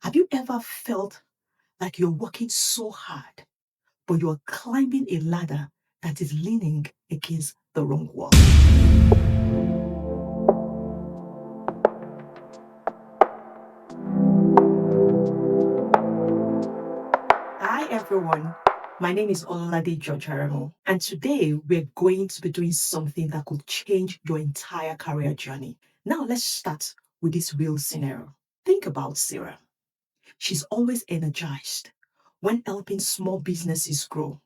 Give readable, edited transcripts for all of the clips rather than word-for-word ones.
Have you ever felt like you're working so hard, but you're climbing a ladder that is leaning against the wrong wall? Hi everyone, my name is Ololade George-Aremu, and today we're going to be doing something that could change your entire career journey. Now let's start with this real scenario. Think about Sarah. She's always energized when helping small businesses grow,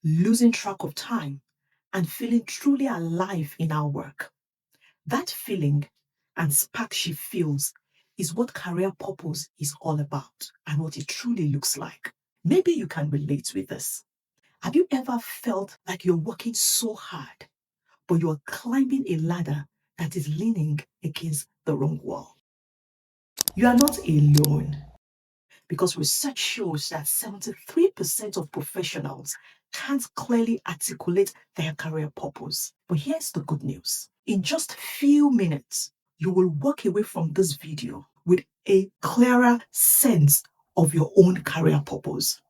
losing track of time, and feeling truly alive in our work. That feeling and spark she feels is what career purpose is all about and what it truly looks like. Maybe you can relate with this. Have you ever felt like you're working so hard, but you're climbing a ladder that is leaning against the wrong wall? You are not alone, because research shows that 73% of professionals can't clearly articulate their career purpose. But here's the good news. In just a few minutes, you will walk away from this video with a clearer sense of your own career purpose.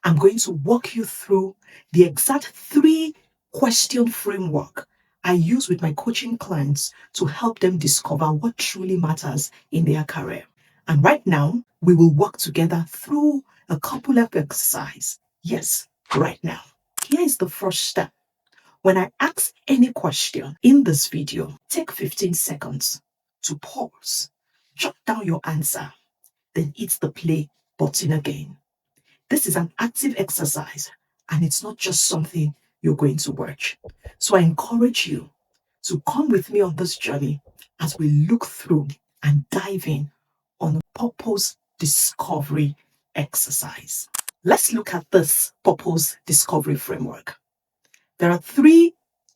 I'm going to walk you through the exact 3-question framework I use with my coaching clients to help them discover what truly matters in their career. And right now, we will work together through a couple of exercises. Yes, right now. Here is the first step. When I ask any question in this video, take 15 seconds to pause, jot down your answer, then hit the play button again. This is an active exercise and it's not just something you're going to watch. So I encourage you to come with me on this journey as we look through and dive in on a purpose discovery exercise. Let's look at this purpose discovery framework. There are 3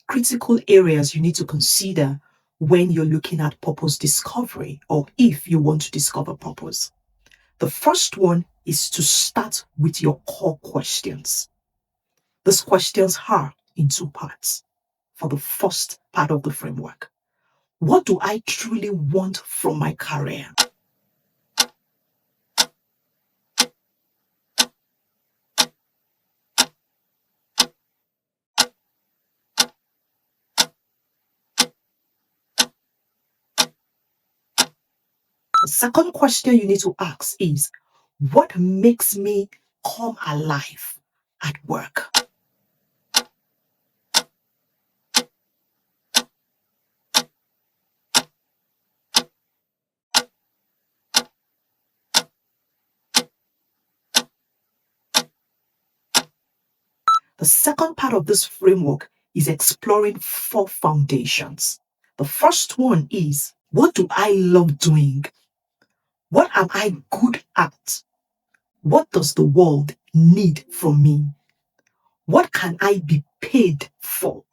critical areas you need to consider when you're looking at purpose discovery or if you want to discover purpose. The first one is to start with your core questions. These questions are in 2 parts. For the first part of the framework, what do I truly want from my career? The second question you need to ask is, what makes me come alive at work? The second part of this framework is exploring 4 foundations. The first one is, what do I love doing? What am I good at? What does the world need from me? What can I be paid for?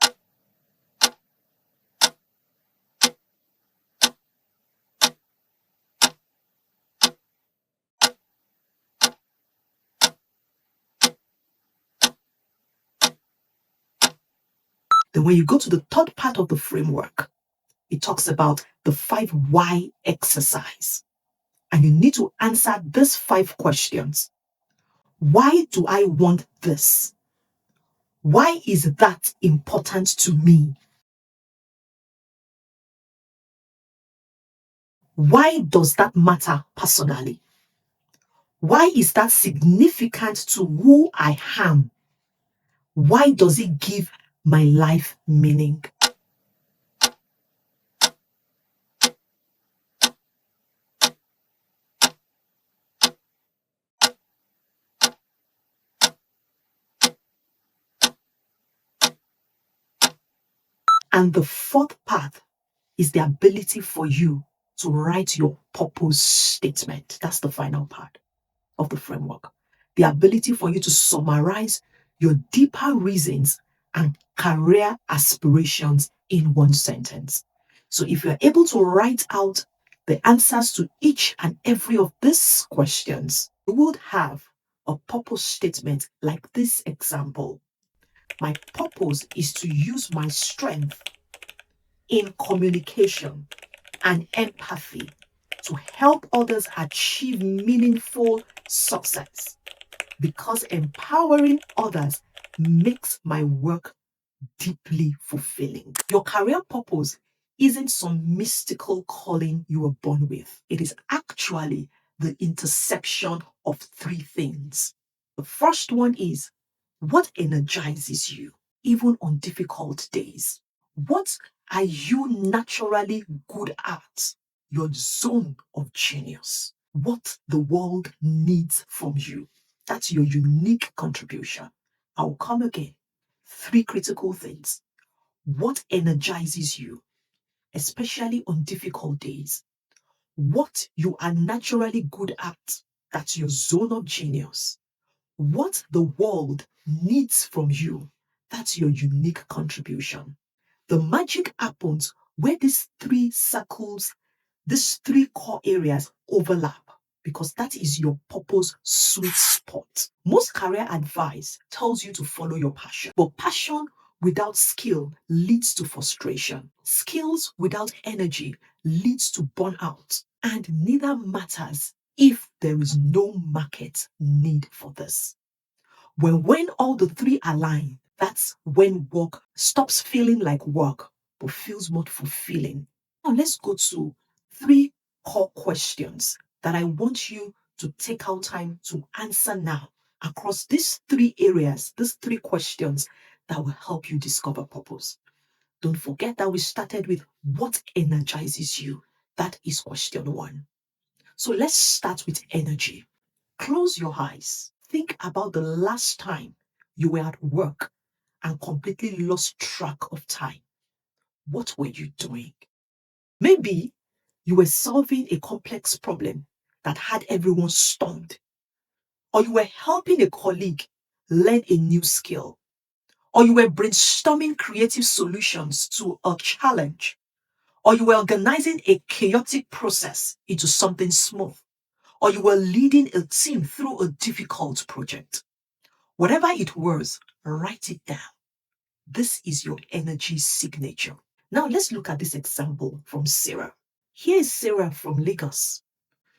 Then when you go to the third part of the framework, it talks about the 5 why exercise. And you need to answer these 5 questions. Why do I want this? Why is that important to me? Why does that matter personally? Why is that significant to who I am? Why does it give my life meaning? And the fourth part is the ability for you to write your purpose statement. That's the final part of the framework. The ability for you to summarize your deeper reasons and career aspirations in one sentence. So if you're able to write out the answers to each and every of these questions, you would have a purpose statement like this example. My purpose is to use my strength in communication and empathy to help others achieve meaningful success, because empowering others makes my work deeply fulfilling. Your career purpose isn't some mystical calling you were born with. It is actually the intersection of three things. The first one is what energizes you, even on difficult days. What are you naturally good at? Your zone of genius. What the world needs from you. That's your unique contribution. I'll come again. Three critical things. What energizes you, especially on difficult days? What you are naturally good at, that's your zone of genius. What the world needs from you, that's your unique contribution. The magic happens where these three circles, these three core areas overlap, because that is your purpose sweet spot. Most career advice tells you to follow your passion, but passion without skill leads to frustration. Skills without energy leads to burnout, and neither matters if there is no market need for this. When all the three align, that's when work stops feeling like work but feels more fulfilling. Now let's go to three core questions that I want you to take out time to answer now across these three areas, these three questions that will help you discover purpose. Don't forget that we started with what energizes you. That is question one. So let's start with energy. Close your eyes. Think about the last time you were at work and completely lost track of time. What were you doing? Maybe you were solving a complex problem that had everyone stunned, or you were helping a colleague learn a new skill, or you were brainstorming creative solutions to a challenge, or you were organizing a chaotic process into something smooth, or you were leading a team through a difficult project. Whatever it was, write it down. This is your energy signature. Now let's look at this example from Sarah. Here is Sarah from Lagos.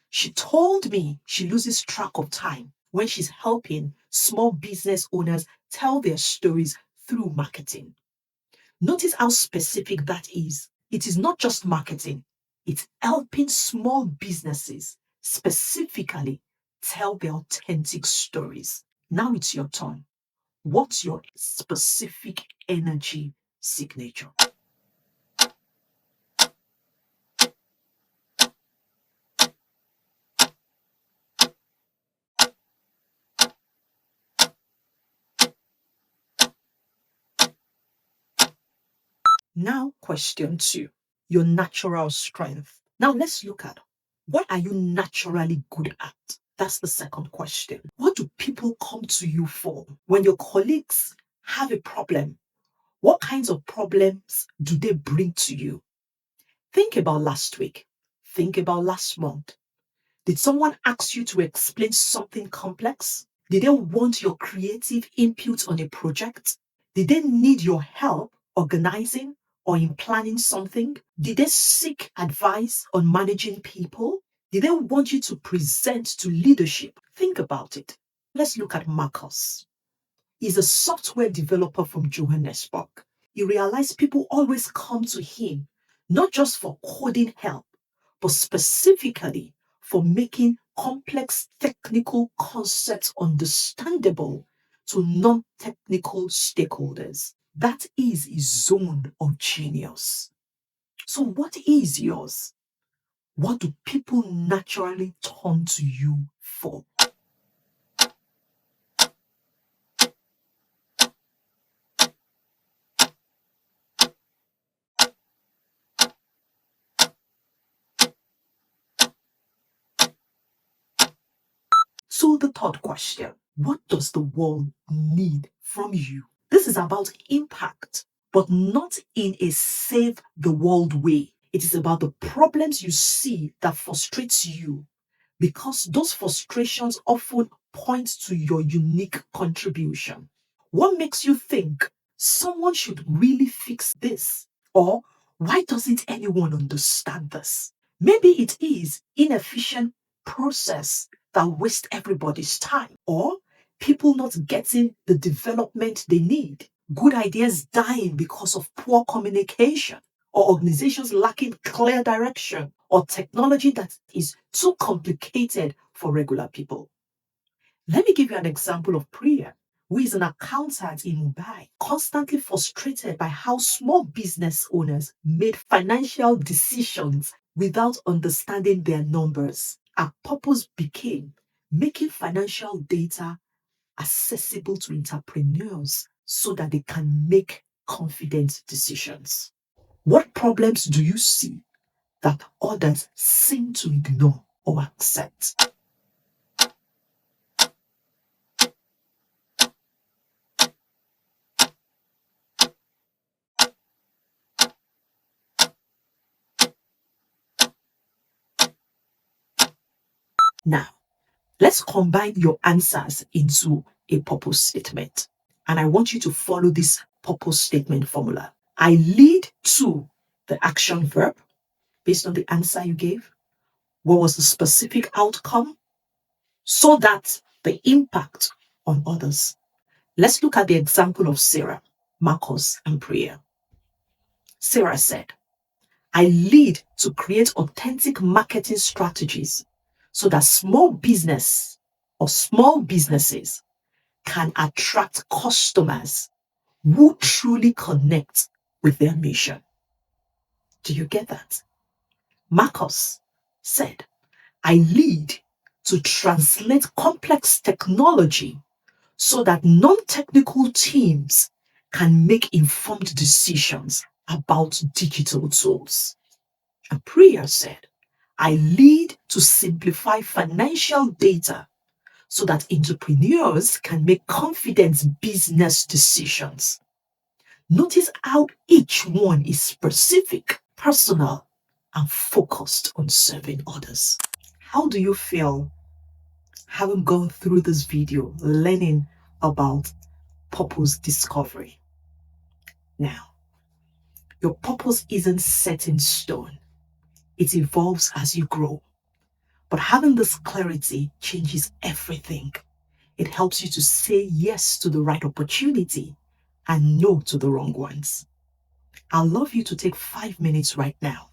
She told me she loses track of time when she's helping small business owners tell their stories through marketing. Notice how specific that is. It is not just marketing, it's helping small businesses specifically tell their authentic stories. Now it's your turn. What's your specific energy signature? Now, question two, your natural strength. Now, let's look at what are you naturally good at? That's the second question. What do people come to you for? When your colleagues have a problem, what kinds of problems do they bring to you? Think about last week. Think about last month. Did someone ask you to explain something complex? Did they want your creative input on a project? Did they need your help organizing or in planning something? Did they seek advice on managing people? Did they want you to present to leadership? Think about it. Let's look at Marcus. He's a software developer from Johannesburg. He realized people always come to him, not just for coding help, but specifically for making complex technical concepts understandable to non-technical stakeholders. That is his zone of genius. So what is yours? What do people naturally turn to you for? So the third question, what does the world need from you? This is about impact, but not in a save the world way. It is about the problems you see that frustrates you, because those frustrations often point to your unique contribution. What makes you think someone should really fix this? Or why doesn't anyone understand this? Maybe it is inefficient process that wastes everybody's time, or people not getting the development they need, good ideas dying because of poor communication, or organizations lacking clear direction, or technology that is too complicated for regular people. Let me give you an example of Priya, who is an accountant in Mumbai, constantly frustrated by how small business owners made financial decisions without understanding their numbers. Our purpose became making financial data accessible to entrepreneurs so that they can make confident decisions. What problems do you see that others seem to ignore or accept? Now, let's combine your answers into a purpose statement. And I want you to follow this purpose statement formula. I lead to the action verb based on the answer you gave. What was the specific outcome? So that the impact on others. Let's look at the example of Sarah, Marcos, and Priya. Sarah said, I lead to create authentic marketing strategies so that small businesses can attract customers who truly connect with their mission. Do you get that? Marcos said, I lead to translate complex technology so that non-technical teams can make informed decisions about digital tools. And Priya said, I lead to simplify financial data so that entrepreneurs can make confident business decisions. Notice how each one is specific, personal, and focused on serving others. How do you feel having gone through this video, learning about purpose discovery? Now, your purpose isn't set in stone. It evolves as you grow. But having this clarity changes everything. It helps you to say yes to the right opportunity and no to the wrong ones. I'd love you to take 5 minutes right now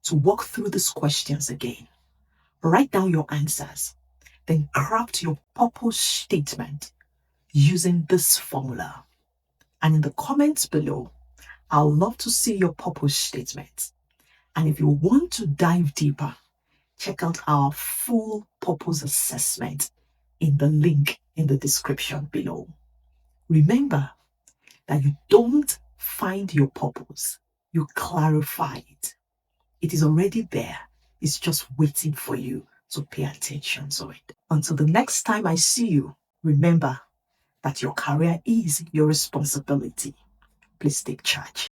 to walk through these questions again. Write down your answers, then craft your purpose statement using this formula. And in the comments below, I'd love to see your purpose statement. And if you want to dive deeper, check out our full purpose assessment in the link in the description below. Remember that you don't find your purpose, you clarify it. It is already there. It's just waiting for you to pay attention to it. Until the next time I see you, remember that your career is your responsibility. Please take charge.